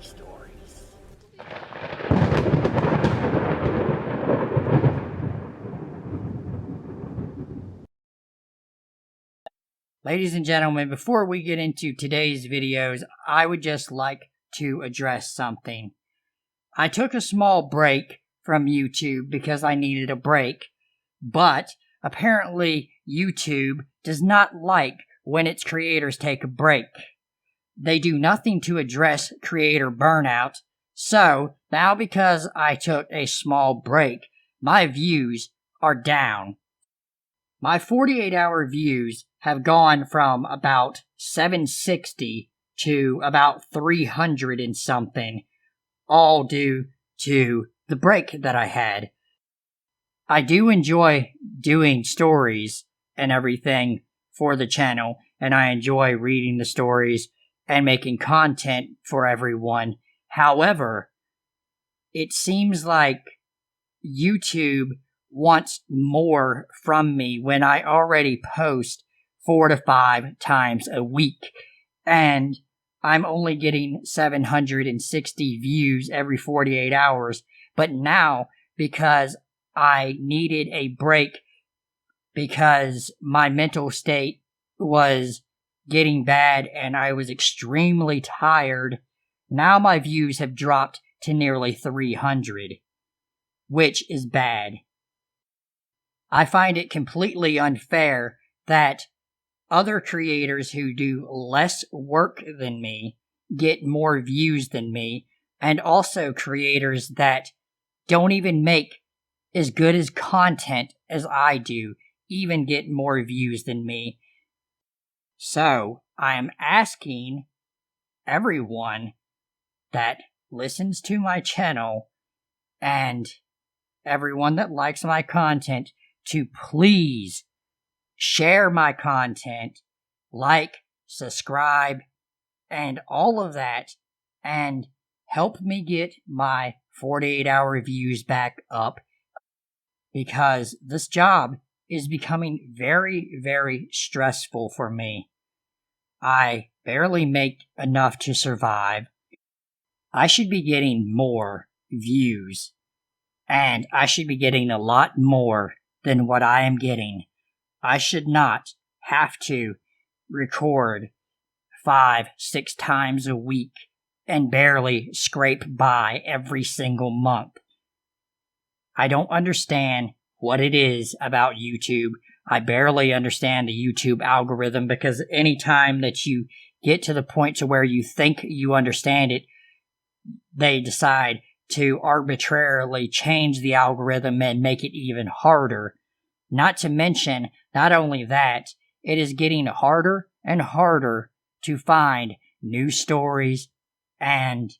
stories. Ladies and gentlemen, before we get into today's videos, I would just like to address something. I took a small break from YouTube because I needed a break, but apparently YouTube does not like when its creators take a break. They do nothing to address creator burnout, so now because I took a small break, my views are down. My 48-hour views have gone from about 760 to about 300 and something, all due to the break that I had. I do enjoy doing stories and everything for the channel, and I enjoy reading the stories and making content for everyone. However, it seems like YouTube wants more from me when I already post 4 to 5 times a week, and I'm only getting 760 views every 48 hours. But now, because I needed a break because my mental state was getting bad and I was extremely tired, now my views have dropped to nearly 300, which is bad. I find it completely unfair that other creators who do less work than me get more views than me, and also creators that don't even make as good as content as I do even get more views than me. So, I am asking everyone that listens to my channel and everyone that likes my content to please share my content, like, subscribe, and all of that, and help me get my 48-hour views back up, because this job is becoming very, very stressful for me. I barely make enough to survive. I should be getting more views, and I should be getting a lot more than what I am getting. I should not have to record 5-6 times a week and barely scrape by every single month. I don't understand what it is about YouTube. I barely understand the YouTube algorithm, because anytime that you get to the point to where you think you understand it, they decide to arbitrarily change the algorithm and make it even harder. Not to mention, not only that, it is getting harder and harder to find new stories, and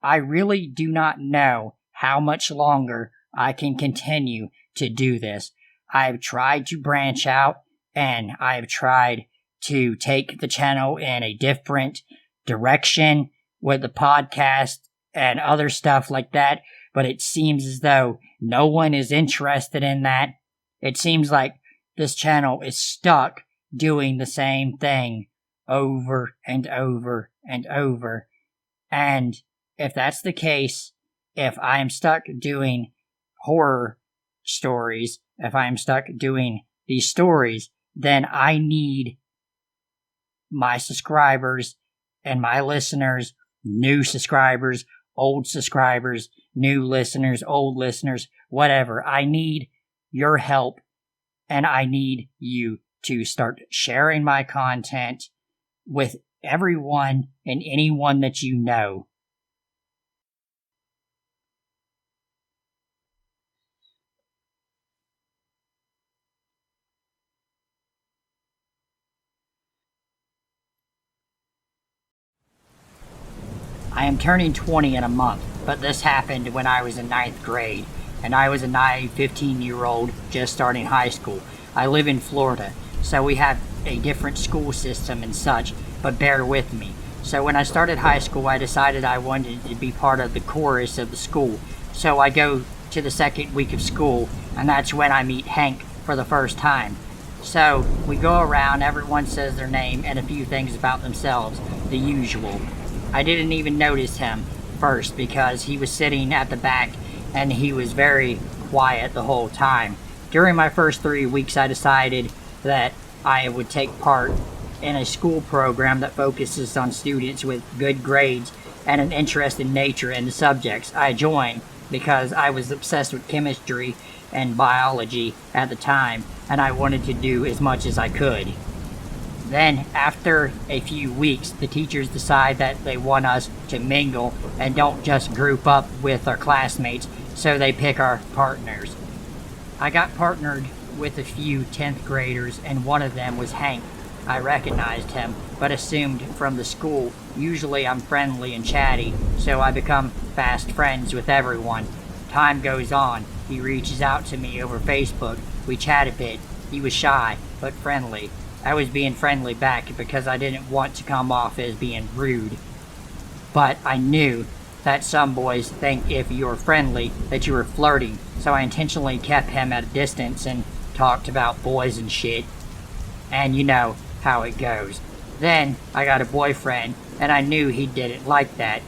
I really do not know how much longer I can continue to do this. I've tried to branch out, and I've tried to take the channel in a different direction with the podcast and other stuff like that, but it seems as though no one is interested in that. It seems like this channel is stuck doing the same thing over and over and over. And if that's the case, if I am stuck doing horror stories, if I am stuck doing these stories, then I need my subscribers and my listeners, new subscribers, old subscribers, new listeners, old listeners, whatever. I need your help, and I need you to start sharing my content with everyone and anyone that you know. I am turning 20 in a month, but this happened when I was in 9th grade, and I was a naive 15-year-old just starting high school. I live in Florida, so we have a different school system and such, but bear with me. So when I started high school, I decided I wanted to be part of the chorus of the school. So I go to the second week of school, and that's when I meet Hank for the first time. So we go around, everyone says their name and a few things about themselves, the usual. I didn't even notice him first because he was sitting at the back and he was very quiet the whole time. During my first 3 weeks, I decided that I would take part in a school program that focuses on students with good grades and an interest in nature and the subjects. I joined because I was obsessed with chemistry and biology at the time, and I wanted to do as much as I could. Then, after a few weeks, the teachers decide that they want us to mingle and don't just group up with our classmates, so they pick our partners. I got partnered with a few 10th graders, and one of them was Hank. I recognized him, but assumed from the school. Usually I'm friendly and chatty, so I become fast friends with everyone. Time goes on. He reaches out to me over Facebook. We chat a bit. He was shy, but friendly. I was being friendly back because I didn't want to come off as being rude. But I knew that some boys think if you're friendly that you were flirting, so I intentionally kept him at a distance and talked about boys and shit. And you know how it goes. Then I got a boyfriend, and I knew he didn't like that.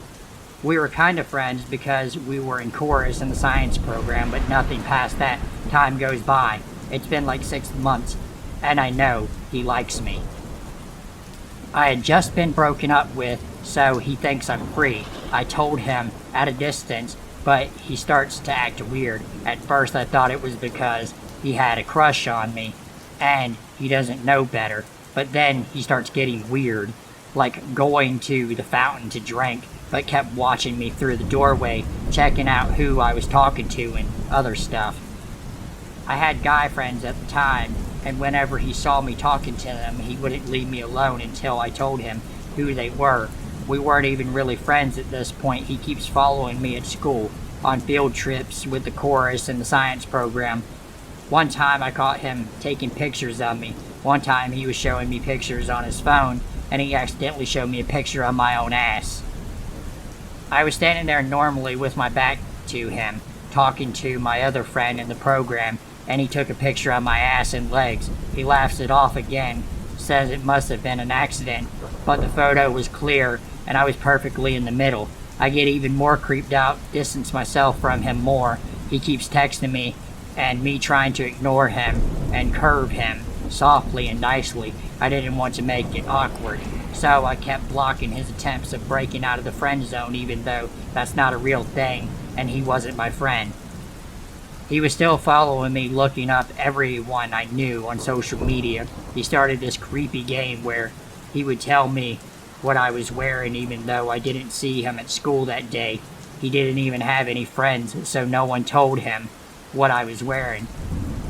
We were kind of friends because we were in chorus in the science program, but nothing past that. Time goes by. It's been like 6 months, and I know he likes me. I had just been broken up with, so he thinks I'm free. I told him at a distance, but he starts to act weird. At first I thought it was because he had a crush on me, and he doesn't know better. But then he starts getting weird, like going to the fountain to drink, but kept watching me through the doorway, checking out who I was talking to and other stuff. I had guy friends at the time, and whenever he saw me talking to them, he wouldn't leave me alone until I told him who they were. We weren't even really friends at this point. He keeps following me at school, on field trips with the chorus and the science program. One time I caught him taking pictures of me. One time he was showing me pictures on his phone, and he accidentally showed me a picture of my own ass. I was standing there normally with my back to him, talking to my other friend in the program, and he took a picture of my ass and legs. He laughs it off again, says it must have been an accident, but the photo was clear, and I was perfectly in the middle. I get even more creeped out, distance myself from him more. He keeps texting me, and me trying to ignore him and curve him softly and nicely. I didn't want to make it awkward, so I kept blocking his attempts of breaking out of the friend zone, even though that's not a real thing, and he wasn't my friend. He was still following me, looking up everyone I knew on social media. He started this creepy game where he would tell me what I was wearing even though I didn't see him at school that day. He didn't even have any friends, so no one told him what I was wearing.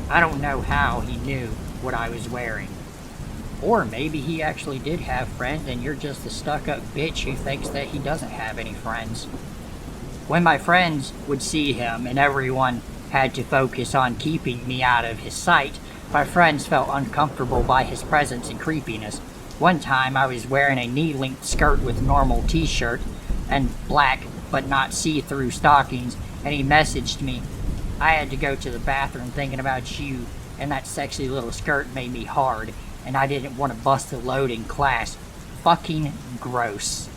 I don't know how he knew what I was wearing. Or maybe he actually did have friends and you're just a stuck-up bitch who thinks that he doesn't have any friends. When my friends would see him and everyone had to focus on keeping me out of his sight, my friends felt uncomfortable by his presence and creepiness. One time I was wearing a knee-length skirt with normal t-shirt and black but not see-through stockings, and he messaged me, "I had to go to the bathroom thinking about you, and that sexy little skirt made me hard, and I didn't want to bust a load in class." Fucking gross.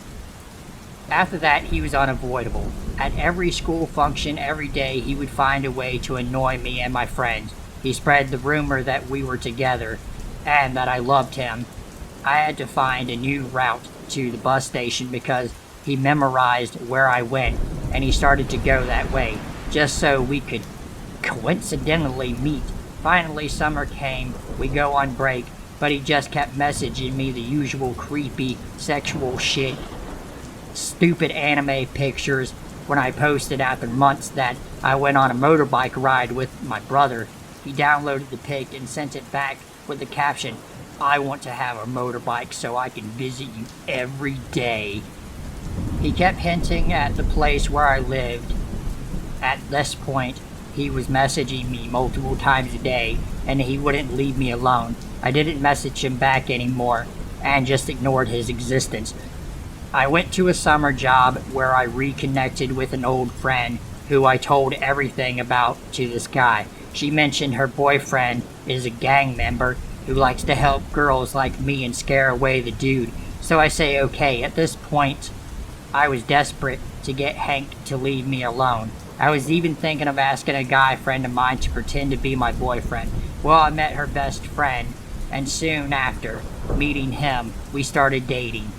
After that, he was unavoidable. At every school function, every day, he would find a way to annoy me and my friends. He spread the rumor that we were together, and that I loved him. I had to find a new route to the bus station because he memorized where I went, and he started to go that way, just so we could coincidentally meet. Finally, summer came, we go on break, but he just kept messaging me the usual creepy, sexual shit. Stupid anime pictures when I posted after months that I went on a motorbike ride with my brother. He downloaded the pic and sent it back with the caption, "I want to have a motorbike so I can visit you every day." He kept hinting at the place where I lived. At this point, he was messaging me multiple times a day, and he wouldn't leave me alone. I didn't message him back anymore, and just ignored his existence. I went to a summer job where I reconnected with an old friend who I told everything about to this guy. She mentioned her boyfriend is a gang member who likes to help girls like me and scare away the dude. So I say okay. At this point, I was desperate to get Hank to leave me alone. I was even thinking of asking a guy friend of mine to pretend to be my boyfriend. Well, I met her best friend, and soon after meeting him, we started dating.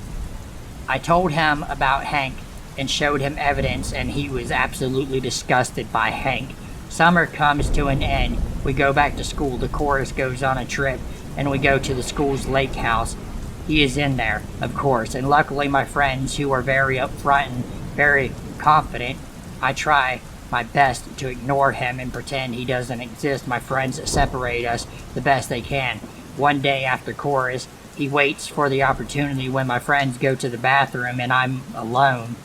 I told him about Hank and showed him evidence, and he was absolutely disgusted by Hank. Summer comes to an end. We go back to school. The chorus goes on a trip, and we go to the school's lake house. He is in there, of course, and luckily my friends, who are very upfront and very confident, I try my best to ignore him and pretend he doesn't exist. My friends separate us the best they can. One day after chorus, he waits for the opportunity when my friends go to the bathroom and I'm alone.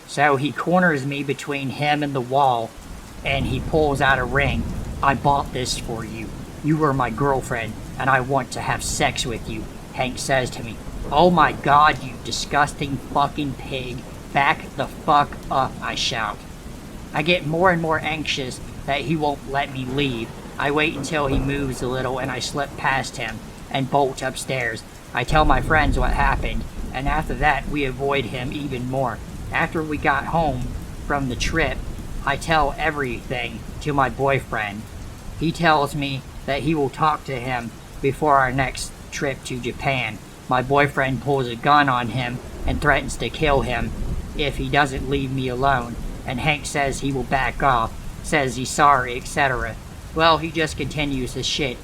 So he corners me between him and the wall, and he pulls out a ring. "I bought this for you. You are my girlfriend, and I want to have sex with you," Hank says to me. "Oh my God, you disgusting fucking pig. Back the fuck up," I shout. I get more and more anxious that he won't let me leave. I wait until he moves a little and I slip past him and bolt upstairs. I tell my friends what happened, and after that we avoid him even more. After we got home from the trip, I tell everything to my boyfriend. He tells me that he will talk to him before our next trip to Japan. My boyfriend pulls a gun on him and threatens to kill him if he doesn't leave me alone, and Hank says he will back off, says he's sorry, etc. Well, he just continues his shit,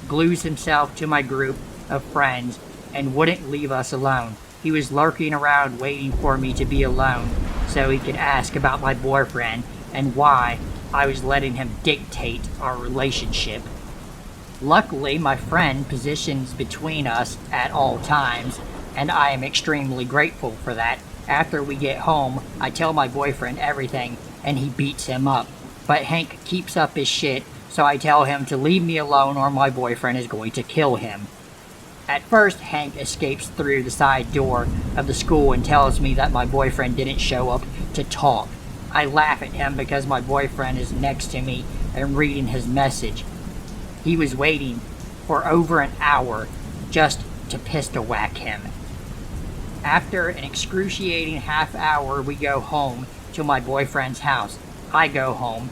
glues himself to my group of friends, and wouldn't leave us alone. He was lurking around waiting for me to be alone so he could ask about my boyfriend and why I was letting him dictate our relationship. Luckily, my friend positions between us at all times, and I am extremely grateful for that. After we get home, I tell my boyfriend everything, and he beats him up. But Hank keeps up his shit, so I tell him to leave me alone or my boyfriend is going to kill him. At first, Hank escapes through the side door of the school and tells me that my boyfriend didn't show up to talk. I laugh at him because my boyfriend is next to me and reading his message. He was waiting for over an hour just to pistol whack him. After an excruciating half hour, we go home to my boyfriend's house. I go home.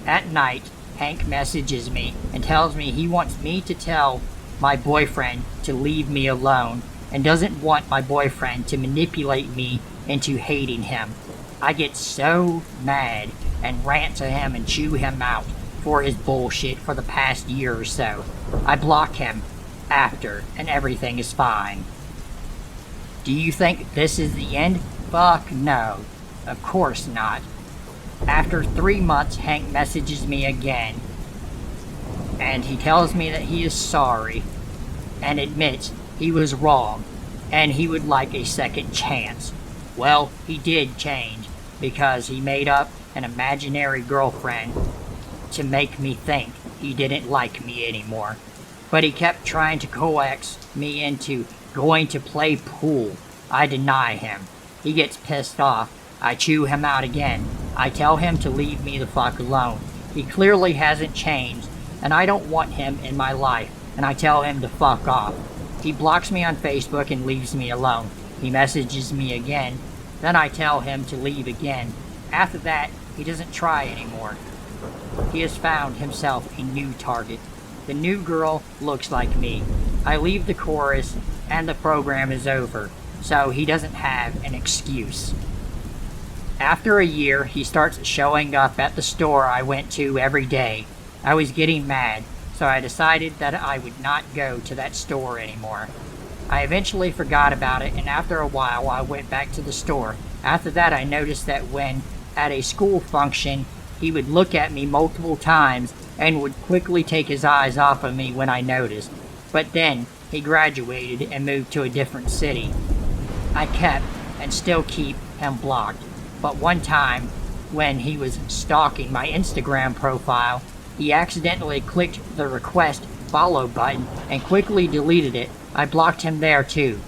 At night, Hank messages me and tells me he wants me to tell my boyfriend to leave me alone and doesn't want my boyfriend to manipulate me into hating him. I get so mad and rant to him and chew him out for his bullshit for the past year or so. I block him after, and everything is fine. Do you think this is the end? Fuck no. Of course not. After 3 months, Hank messages me again, and he tells me that he is sorry and admits he was wrong and he would like a second chance. Well, he did change because he made up an imaginary girlfriend to make me think he didn't like me anymore. But he kept trying to coax me into going to play pool. I deny him. He gets pissed off. I chew him out again. I tell him to leave me the fuck alone. He clearly hasn't changed, and I don't want him in my life, and I tell him to fuck off. He blocks me on Facebook and leaves me alone. He messages me again, then I tell him to leave again. After that, he doesn't try anymore. He has found himself a new target. The new girl looks like me. I leave the chorus, and the program is over, so he doesn't have an excuse. After a year, he starts showing up at the store I went to every day. I was getting mad, so I decided that I would not go to that store anymore. I eventually forgot about it, and after a while I went back to the store. After that, I noticed that when at a school function, he would look at me multiple times and would quickly take his eyes off of me when I noticed. But then, he graduated and moved to a different city. I kept, and still keep, him blocked. But one time, when he was stalking my Instagram profile, he accidentally clicked the request follow button and quickly deleted it. I blocked him there too.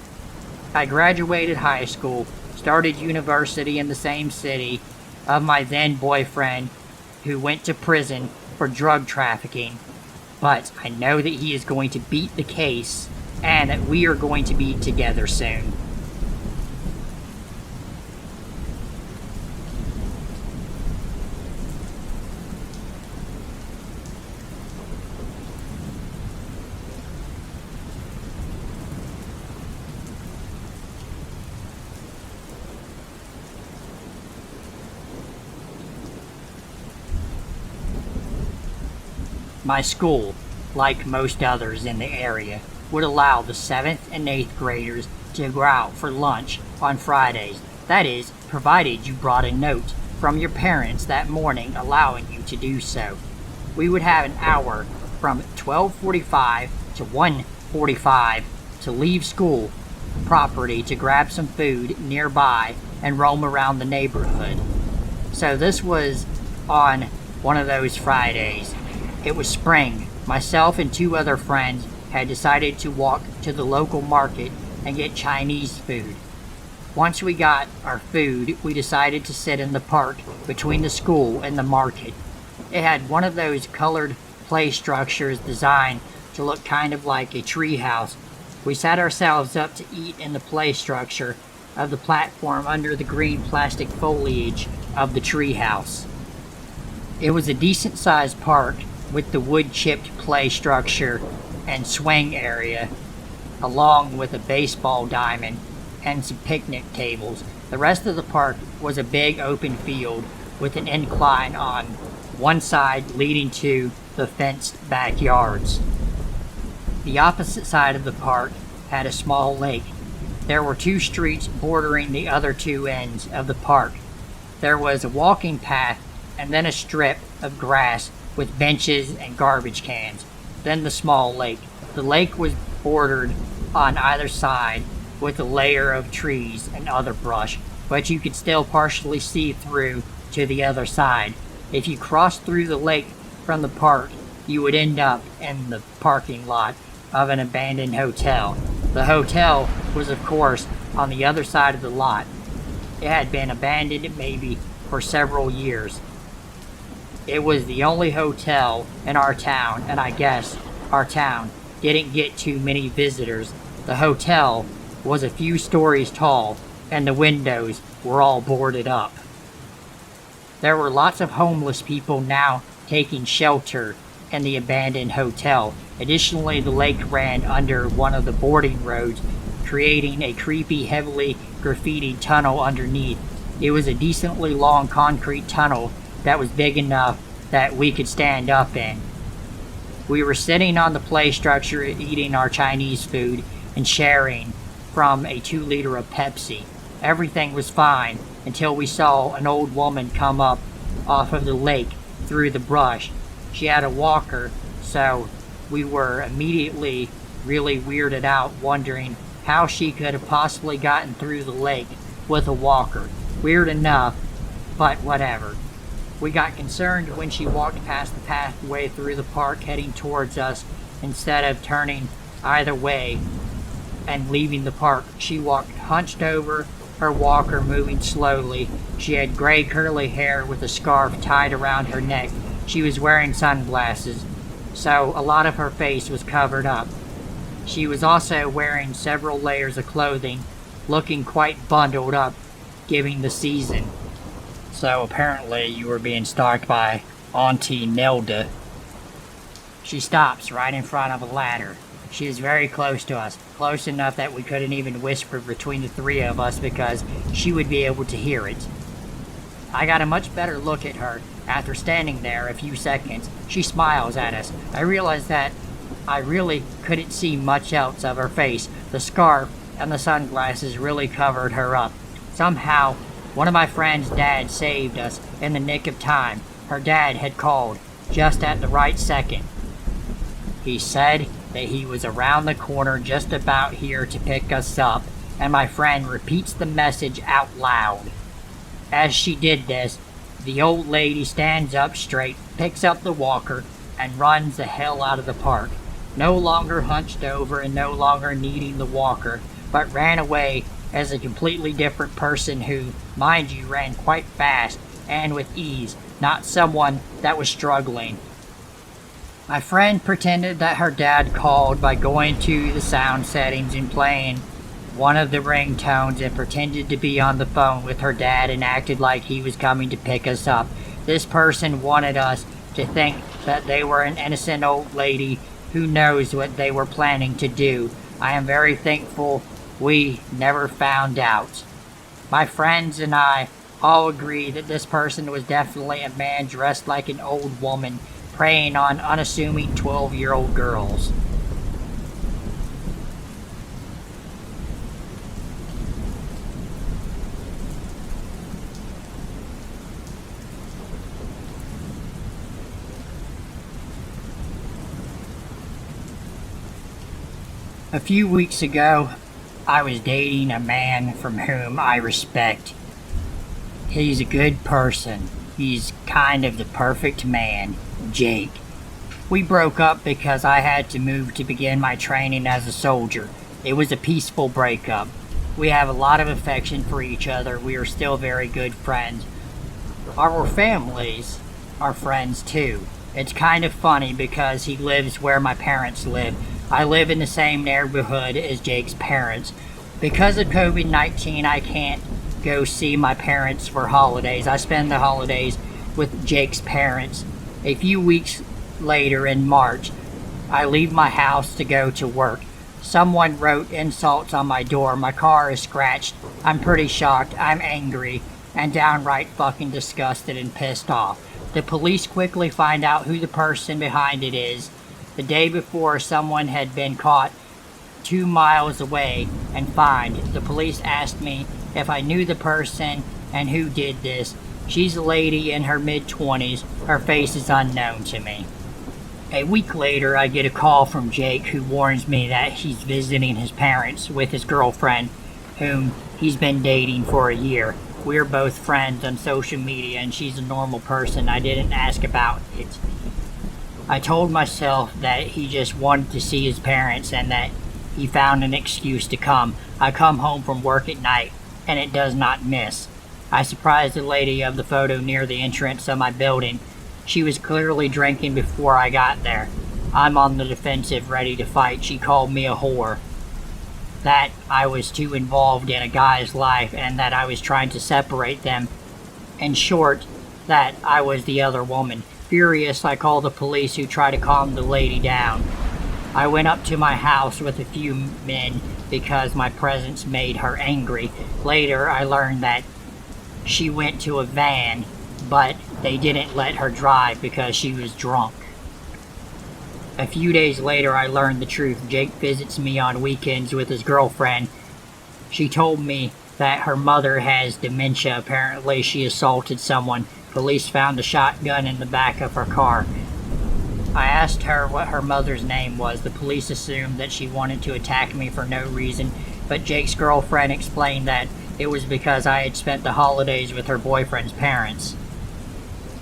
I graduated high school, started university in the same city of my then boyfriend, who went to prison for drug trafficking. But I know that he is going to beat the case and that we are going to be together soon. My school, like most others in the area, would allow the 7th and 8th graders to go out for lunch on Fridays. That is, provided you brought a note from your parents that morning allowing you to do so. We would have an hour from 12:45 to 1:45 to leave school property to grab some food nearby and roam around the neighborhood. So this was on one of those Fridays. It was spring. Myself and 2 other friends had decided to walk to the local market and get Chinese food. Once we got our food, we decided to sit in the park between the school and the market. It had one of those colored play structures designed to look kind of like a tree house. We sat ourselves up to eat in the play structure of the platform under the green plastic foliage of the tree house. It was a decent-sized park with the wood-chipped play structure and swing area, along with a baseball diamond and some picnic tables. The rest of the park was a big open field with an incline on one side leading to the fenced backyards. The opposite side of the park had a small lake. There were 2 streets bordering the other 2 ends of the park. There was a walking path and then a strip of grass with benches and garbage cans. Then the small lake. The lake was bordered on either side with a layer of trees and other brush, but you could still partially see through to the other side. If you crossed through the lake from the park, you would end up in the parking lot of an abandoned hotel. The hotel was, of course, on the other side of the lot. It had been abandoned maybe for several years. It was the only hotel in our town, and I guess our town didn't get too many visitors. The hotel was a few stories tall, and the windows were all boarded up. There were lots of homeless people now taking shelter in the abandoned hotel. Additionally, the lake ran under one of the boarding roads, creating a creepy, heavily graffitied tunnel underneath. It was a decently long concrete tunnel that was big enough that we could stand up in. We were sitting on the play structure eating our Chinese food and sharing from a 2-liter of Pepsi. Everything was fine until we saw an old woman come up off of the lake through the brush. She had a walker, so we were immediately really weirded out, wondering how she could have possibly gotten through the lake with a walker. Weird enough, but whatever. We got concerned when she walked past the pathway through the park heading towards us. Instead of turning either way and leaving the park, she walked hunched over her walker, moving slowly. She had gray curly hair with a scarf tied around her neck. She was wearing sunglasses, so a lot of her face was covered up. She was also wearing several layers of clothing, looking quite bundled up, given the season. So apparently you were being stalked by Auntie Nelda. She stops right in front of a ladder. She is very close to us, close enough that we couldn't even whisper between the 3 of us because she would be able to hear it. I got a much better look at her after standing there a few seconds. She smiles at us. I realized that I really couldn't see much else of her face. The scarf and the sunglasses really covered her up. Somehow, one of my friend's dad saved us in the nick of time. Her dad had called just at the right second. He said that he was around the corner just about here to pick us up, and my friend repeats the message out loud. As she did this, the old lady stands up straight, picks up the walker, and runs the hell out of the park. No longer hunched over and no longer needing the walker, but ran away as a completely different person who, mind you, ran quite fast and with ease, not someone that was struggling. My friend pretended that her dad called by going to the sound settings and playing one of the ringtones and pretended to be on the phone with her dad and acted like he was coming to pick us up. This person wanted us to think that they were an innocent old lady who knows what they were planning to do. I am very thankful we never found out. My friends and I all agree that this person was definitely a man dressed like an old woman preying on unassuming 12-year-old girls. A few weeks ago, I was dating a man from whom I respect. He's a good person. He's kind of the perfect man, Jake. We broke up because I had to move to begin my training as a soldier. It was a peaceful breakup. We have a lot of affection for each other. We are still very good friends. Our families are friends too. It's kind of funny because he lives where my parents live. I live in the same neighborhood as Jake's parents. Because of COVID-19, I can't go see my parents for holidays. I spend the holidays with Jake's parents. A few weeks later in March, I leave my house to go to work. Someone wrote insults on my door. My car is scratched. I'm pretty shocked. I'm angry and downright fucking disgusted and pissed off. The police quickly find out who the person behind it is. The day before, someone had been caught 2 miles away and fined. The police asked me if I knew the person and who did this. She's a lady in her mid-20s. Her face is unknown to me. A week later, I get a call from Jake who warns me that he's visiting his parents with his girlfriend, whom he's been dating for a year. We're both friends on social media and she's a normal person. I didn't ask about it. I told myself that he just wanted to see his parents and that he found an excuse to come. I come home from work at night and it does not miss. I surprised the lady of the photo near the entrance of my building. She was clearly drinking before I got there. I'm on the defensive, ready to fight. She called me a whore. That I was too involved in a guy's life and that I was trying to separate them. In short, that I was the other woman. Furious, I called the police who tried to calm the lady down. I went up to my house with a few men because my presence made her angry. Later, I learned that she went to a van, but they didn't let her drive because she was drunk. A few days later, I learned the truth. Jake visits me on weekends with his girlfriend. She told me that her mother has dementia. Apparently, she assaulted someone. Police found a shotgun in the back of her car. I asked her what her mother's name was. The police assumed that she wanted to attack me for no reason, but Jake's girlfriend explained that it was because I had spent the holidays with her boyfriend's parents.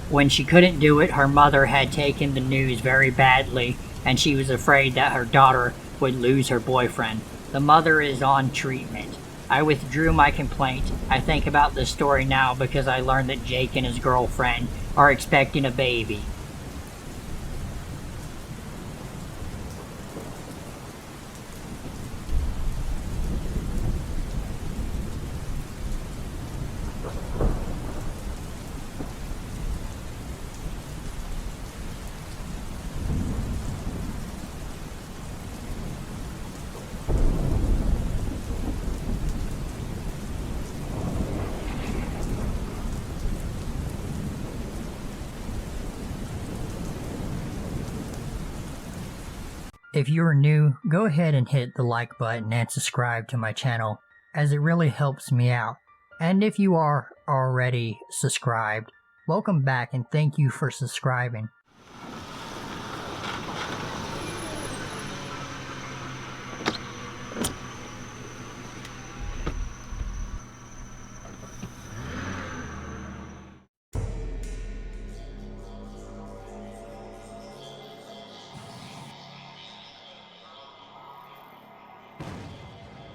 When she couldn't do it, her mother had taken the news very badly, and she was afraid that her daughter would lose her boyfriend. The mother is on treatment. I withdrew my complaint. I think about this story now because I learned that Jake and his girlfriend are expecting a baby. If you're new, go ahead and hit the like button and subscribe to my channel, as it really helps me out. And if you are already subscribed, welcome back and thank you for subscribing.